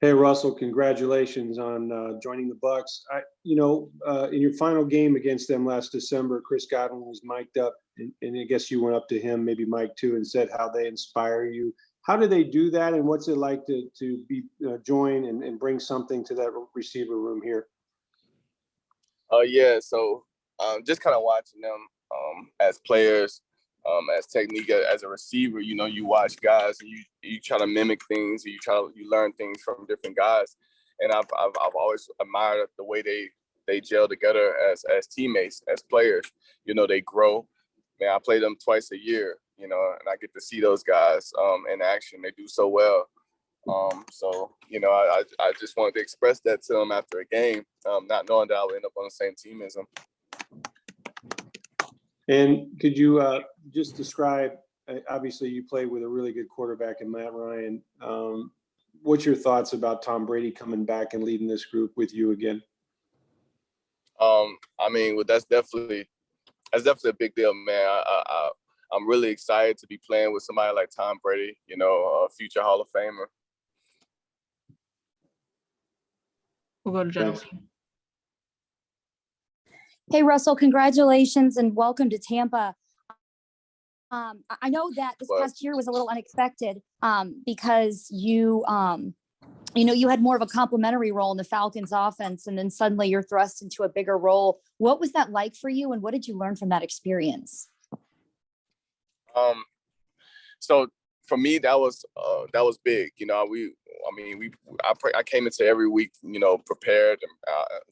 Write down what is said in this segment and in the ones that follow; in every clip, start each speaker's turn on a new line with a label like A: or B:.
A: Hey, Russell, congratulations on joining the Bucs. In your final game against them last December, Chris Godwin was mic'd up, and I guess you went up to him, maybe Mike too, and said how they inspire you. How do they do that, and what's it like to be join and bring something to that receiver room here?
B: Yeah, so just kind of watching them as players, as technique, as a receiver. You watch guys and you try to mimic things, you learn things from different guys, and I've always admired the way they gel together as teammates, as players. They grow. Man, I play them twice a year. And I get to see those guys in action. They do so well. I just wanted to express that to them after a game, not knowing that I would end up on the same team as them.
A: And could you just describe, obviously you played with a really good quarterback in Matt Ryan. What's your thoughts about Tom Brady coming back and leading this group with you again?
B: That's definitely a big deal, man. I'm really excited to be playing with somebody like Tom Brady, a future Hall of Famer.
C: We'll go to Jenna.
D: Hey, Russell, congratulations and welcome to Tampa. I know that this past year was a little unexpected because you had more of a complimentary role in the Falcons offense, and then suddenly you're thrust into a bigger role. What was that like for you, and what did you learn from that experience?
B: So for me, that was big. I came into every week, prepared, and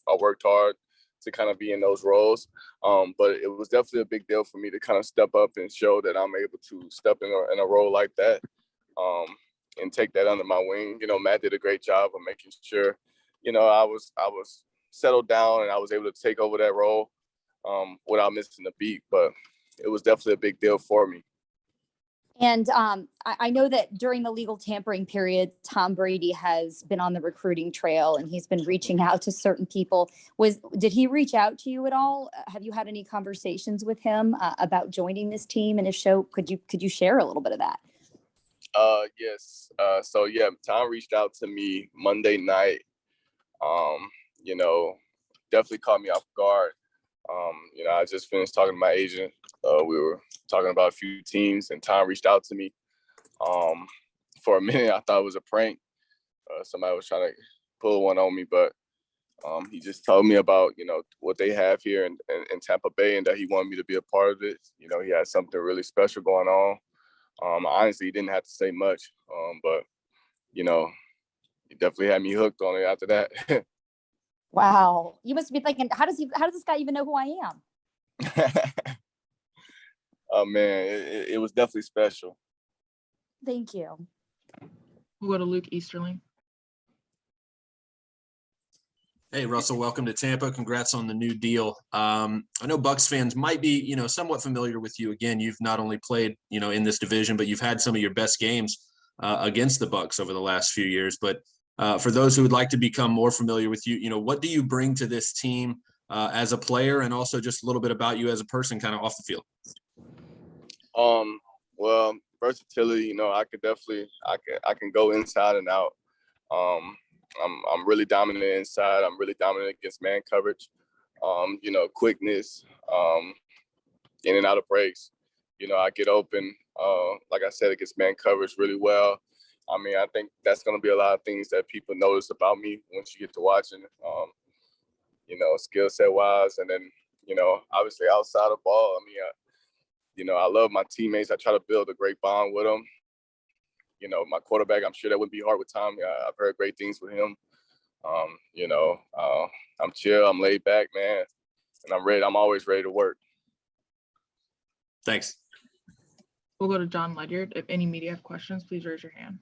B: I worked hard to kind of be in those roles. But it was definitely a big deal for me to kind of step up and show that I'm able to step in a role like that, and take that under my wing. Matt did a great job of making sure, I was settled down and I was able to take over that role without missing a beat. But it was definitely a big deal for me.
D: And I know that during the legal tampering period, Tom Brady has been on the recruiting trail and he's been reaching out to certain people. Did he reach out to you at all? Have you had any conversations with him about joining this team? And if so, could you share a little bit of that?
B: Yes. Tom reached out to me Monday night. Definitely caught me off guard. I just finished talking to my agent. We were talking about a few teams, and Tom reached out to me. For a minute, I thought it was a prank. Somebody was trying to pull one on me, but he just told me about, what they have here in Tampa Bay, and that he wanted me to be a part of it. He had something really special going on. Honestly, he didn't have to say much, but, he definitely had me hooked on it after that.
D: Wow. You must be thinking, how does this guy even know who I am?
B: Oh, man, it was definitely special.
D: Thank you.
C: We'll go to Luke Easterling.
E: Hey, Russell, welcome to Tampa. Congrats on the new deal. I know Bucs fans might be, somewhat familiar with you. Again, you've not only played, in this division, but you've had some of your best games against the Bucs over the last few years. But for those who would like to become more familiar with you, what do you bring to this team as a player, and also just a little bit about you as a person kind of off the field?
B: Well, versatility, I can go inside and out. I'm really dominant inside. I'm really dominant against man coverage. Quickness, in and out of breaks. I get open, like I said, against man coverage really well. I think that's going to be a lot of things that people notice about me once you get to watching, skill set wise. And then, obviously outside of ball, I love my teammates. I try to build a great bond with them. My quarterback, I'm sure that wouldn't be hard with Tom. I've heard great things with him. I'm chill, I'm laid back, man, and I'm ready. I'm always ready to work.
E: Thanks.
C: We'll go to John Ledyard. If any media have questions, please raise your hand.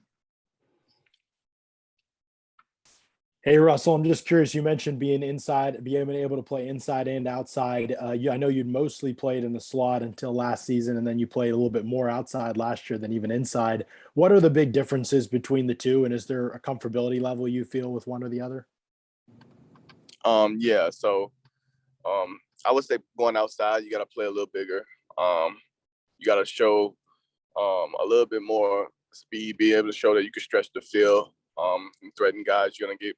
F: Hey, Russell, I'm just curious. You mentioned being able to play inside and outside. I know you'd mostly played in the slot until last season, and then you played a little bit more outside last year than even inside. What are the big differences between the two, and is there a comfortability level you feel with one or the other?
B: So I would say going outside, you got to play a little bigger. You got to show a little bit more speed, be able to show that you can stretch the field. threaten guys. You're gonna get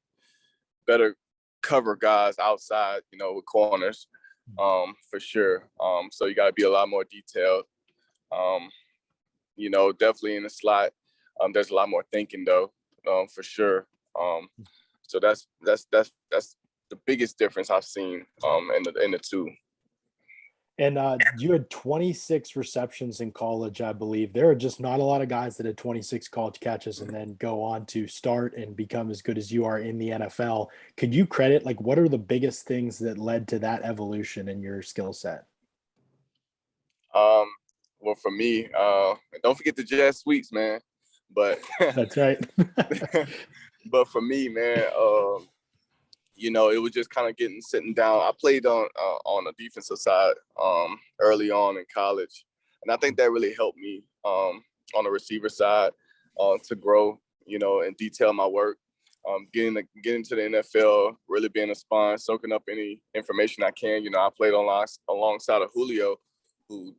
B: better cover guys outside, with corners, for sure. So you got to be a lot more detailed. Definitely in the slot. There's a lot more thinking though, for sure. So that's the biggest difference I've seen in the two.
F: And you had 26 receptions in college, I believe. There are just not a lot of guys that had 26 college catches and then go on to start and become as good as you are in the NFL. Could you credit, like, what are the biggest things that led to that evolution in your skill set?
B: Well, for me, don't forget the jet sweeps, man. But
F: That's right.
B: but for me, man, it was just kind of sitting down. I played on the defensive side early on in college, and I think that really helped me on the receiver side to grow, and detail my work. Getting to the NFL, really being a spawn, soaking up any information I can. I played alongside of Julio, who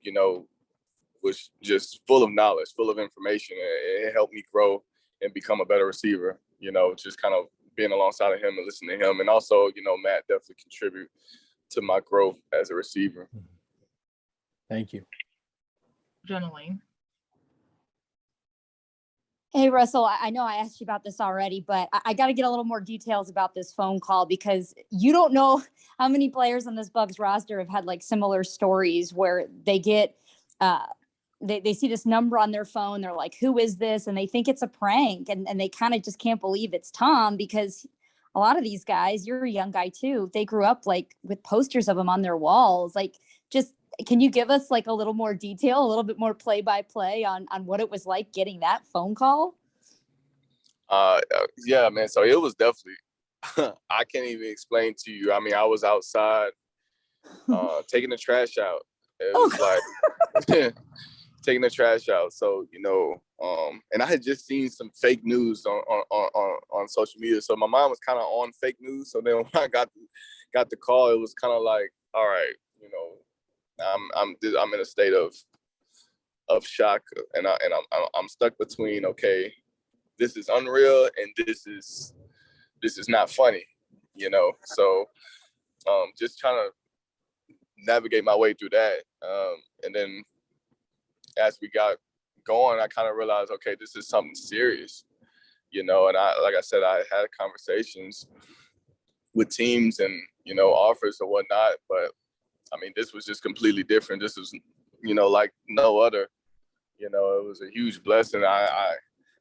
B: was just full of knowledge, full of information. It helped me grow and become a better receiver. Just kind of being alongside of him and listening to him. And also, Matt definitely contribute to my growth as a receiver.
F: Thank you.
C: Jenna Lane.
D: Hey, Russell, I know I asked you about this already, but I got to get a little more details about this phone call, because you don't know how many players on this Bucs roster have had like similar stories where they get, they see this number on their phone. They're like, who is this? And they think it's a prank, and they kind of just can't believe it's Tom, because a lot of these guys, you're a young guy too, they grew up like with posters of him on their walls. Like, just, can you give us like a little more detail, a little bit more play by play on what it was like getting that phone call?
B: Yeah, man. So it was definitely, I can't even explain to you. I mean, I was outside taking the trash out. It was like taking the trash out. So, and I had just seen some fake news on social media. So my mind was kind of on fake news. So then when I got the call, it was kind of like, all right, I'm in a state of shock, and I'm stuck between, okay, this is unreal and this is not funny, So just trying to navigate my way through that, and then as we got going, I kind of realized, okay, this is something serious, and like I said, I had conversations with teams and offers or whatnot, but I mean, this was just completely different. This was, like no other. It was a huge blessing. I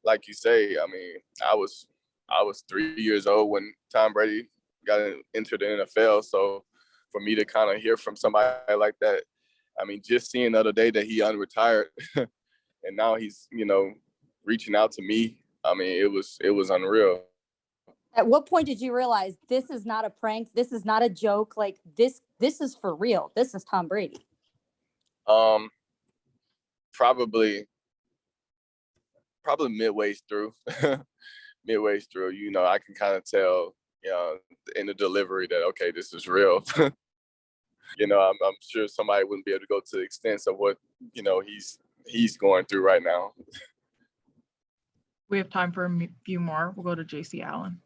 B: like you say, I mean, I was 3 years old when Tom Brady got into the NFL. So for me to kind of hear from somebody like that, I mean, just seeing the other day that he unretired and now he's, reaching out to me. I mean, it was unreal.
D: At what point did you realize this is not a prank? This is not a joke. Like, this is for real. This is Tom Brady.
B: Probably midway through. Midway through, I can kind of tell, in the delivery that, okay, this is real. I'm sure somebody wouldn't be able to go to the extent of what, he's going through right now.
C: We have time for a few more. We'll go to JC Allen.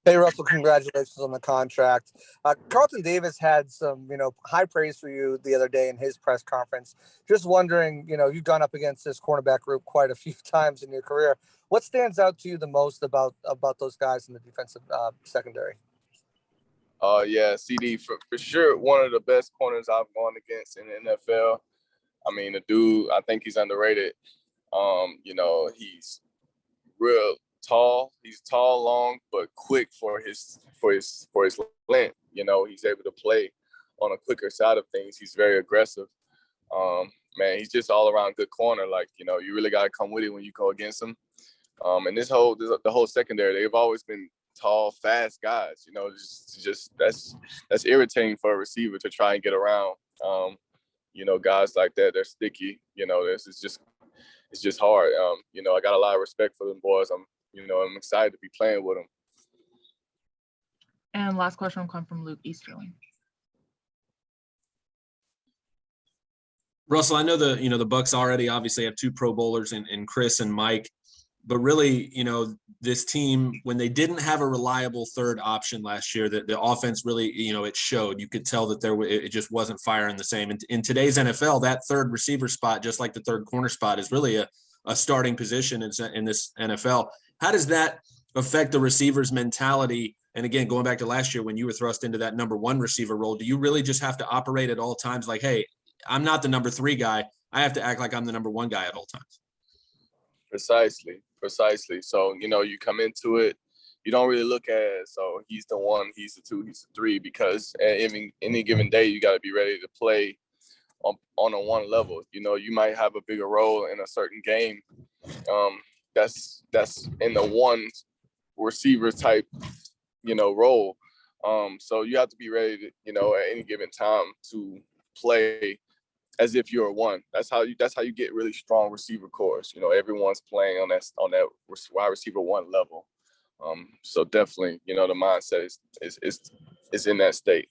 G: Hey, Russell, congratulations on the contract. Carlton Davis had some, high praise for you the other day in his press conference. Just wondering, you've gone up against this cornerback group quite a few times in your career. What stands out to you the most about those guys in the defensive secondary?
B: Yeah, CD, for sure, one of the best corners I've gone against in the NFL. I mean, the dude, I think he's underrated. He's real tall. He's tall, long, but quick for his length. He's able to play on a quicker side of things. He's very aggressive. Man, he's just all around good corner. Like, you really got to come with it when you go against him. And the whole secondary, they've always been tall, fast guys. Just that's irritating for a receiver to try and get around. Guys like that, they're sticky. It's just hard. I got a lot of respect for them boys. I'm excited to be playing with them.
C: And last question will come from Luke Easterling.
E: Russell, I know the Bucs already obviously have two Pro Bowlers in Chris and Mike. But really, this team, when they didn't have a reliable third option last year, that the offense really, it showed. You could tell that it just wasn't firing the same. And in today's NFL, that third receiver spot, just like the third corner spot, is really a starting position in this NFL. How does that affect the receiver's mentality? And again, going back to last year when you were thrust into that number one receiver role, do you really just have to operate at all times like, hey, I'm not the number three guy. I have to act like I'm the number one guy at all times?
B: Precisely. So, you come into it, you don't really look at it, so he's the one, he's the two, he's the three, because at any given day, you got to be ready to play on a one level. You might have a bigger role in a certain game that's in the one receiver type, role. So you have to be ready to, at any given time to play as if you're a one. That's how you get really strong receiver cores. Everyone's playing on that wide receiver one level. So definitely, the mindset is in that state.